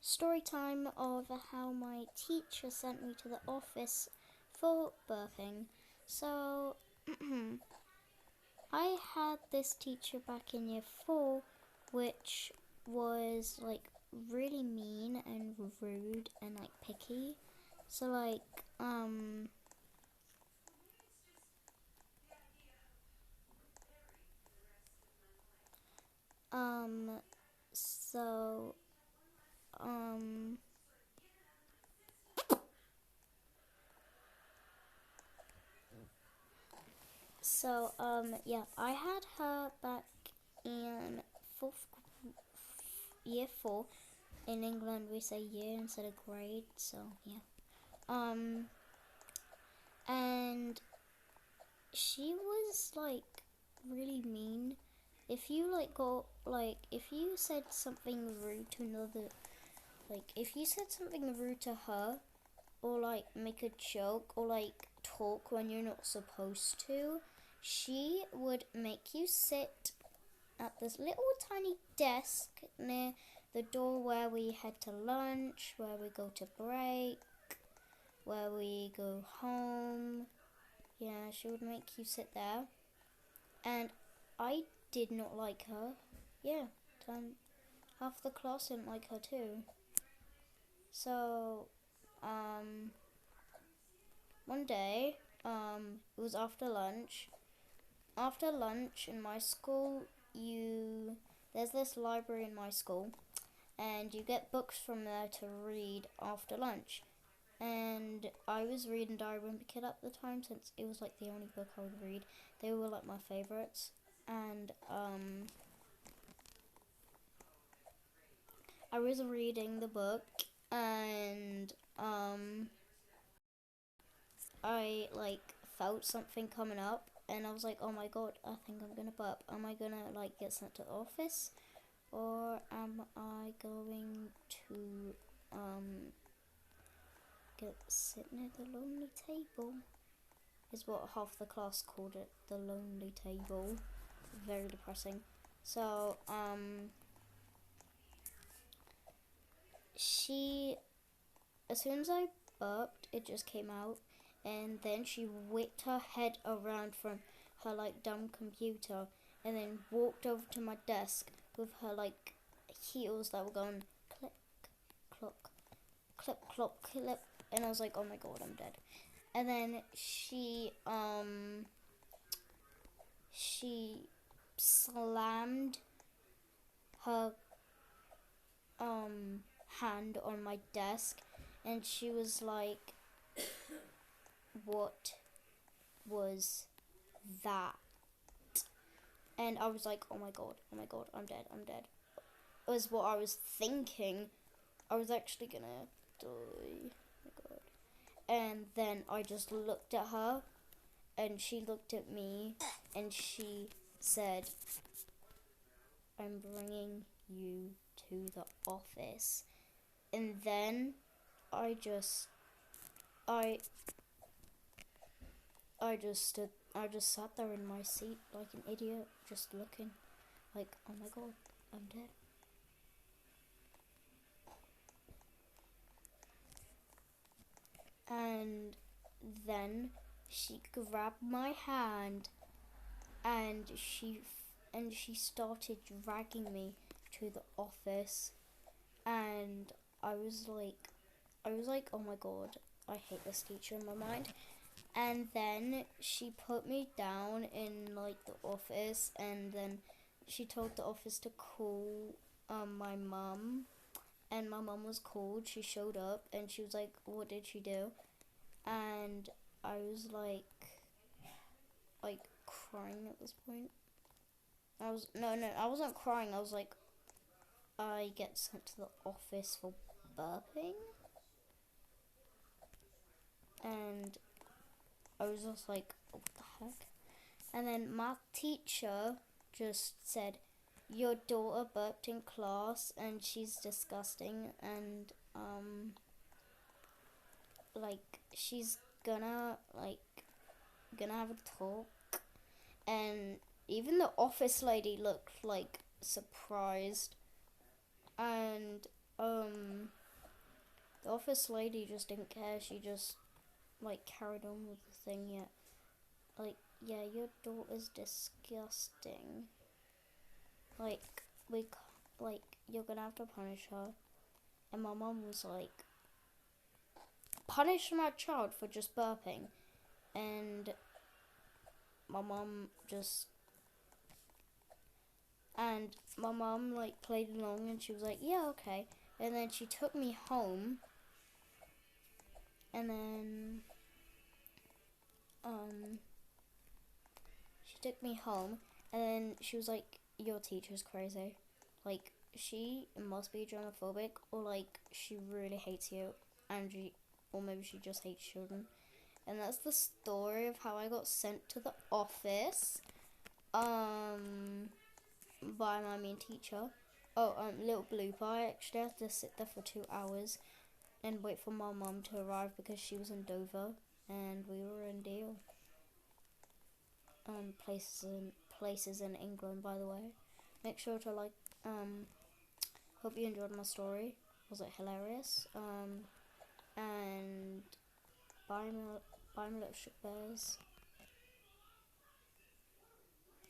story time of how my teacher sent me to the office for burping. So, I had this teacher back in year 4, which was like really mean and rude and like picky. So, um, so, um, yeah, I had her back in year 4. In England, we say year instead of grade, so yeah. And she was like really mean. If you if you said something rude to another, if you said something rude to her, or like make a joke, or like talk when you're not supposed to, she would make you sit at this little tiny desk near the door where we head to lunch, where we go to break, where we go home. Yeah, she would make you sit there. And I did not like her. Yeah, half the class didn't like her too. So, one day, it was after lunch. After lunch in my school, there's this library in my school, and you get books from there to read after lunch. And I was reading Diary of a Wimpy Kid at the time, since it was like the only book I would read. They were like my favorites, and I was reading the book, and I like felt something coming up, and I was like, oh my god, I think I'm gonna burp. Am I gonna like get sent to the office, or am I going to sit near the lonely table? Is what half the class called it, the lonely table. Very depressing. So she, as soon as I burped, it just came out, and then she whipped her head around from her like dumb computer, and then walked over to my desk with her like heels that were going click, clock, clip, clop, clip, and I was like, oh my god, I'm dead. And then she slammed her hand on my desk, and she was like, what was that? And I was like, oh my god, I'm dead, was what I was thinking. I was actually gonna die. Oh my god. And then I just looked at her, and she looked at me, and she said, I'm bringing you to the office. And then I just sat there in my seat like an idiot, just looking like, oh my god, I'm dead. And then she grabbed my hand, and she started dragging me to the office, and I was like, oh my god, I hate this teacher in my mind. And then she put me down in like the office, and then she told the office to call my mum, and my mum was called. She showed up, and she was like, what did she do? And I was like crying at this point. I wasn't crying. I was like, I get sent to the office for burping, and I was just like, what the heck? And then my teacher just said, your daughter burped in class, and she's disgusting, and she's gonna have a talk. And even the office lady looked like surprised, and the office lady just didn't care. She just like carried on with the thing. Yeah, like yeah, your daughter's disgusting. Like like you're gonna have to punish her. And my mum was like, punish my child for just burping. And my mum just and my mum like played along and she was like, yeah, okay. And then she took me home and then um she took me home and then she was like, your teacher's crazy. Like she must be germophobic or like she really hates you and or maybe she just hates children. And that's the story of how I got sent to the office by my mean teacher. Oh, little blooper, I actually had to sit there for 2 hours and wait for my mum to arrive because she was in Dover and we were in Deal. Places in England, by the way. Make sure to like hope you enjoyed my story. Was it hilarious? And bye my little shit bears.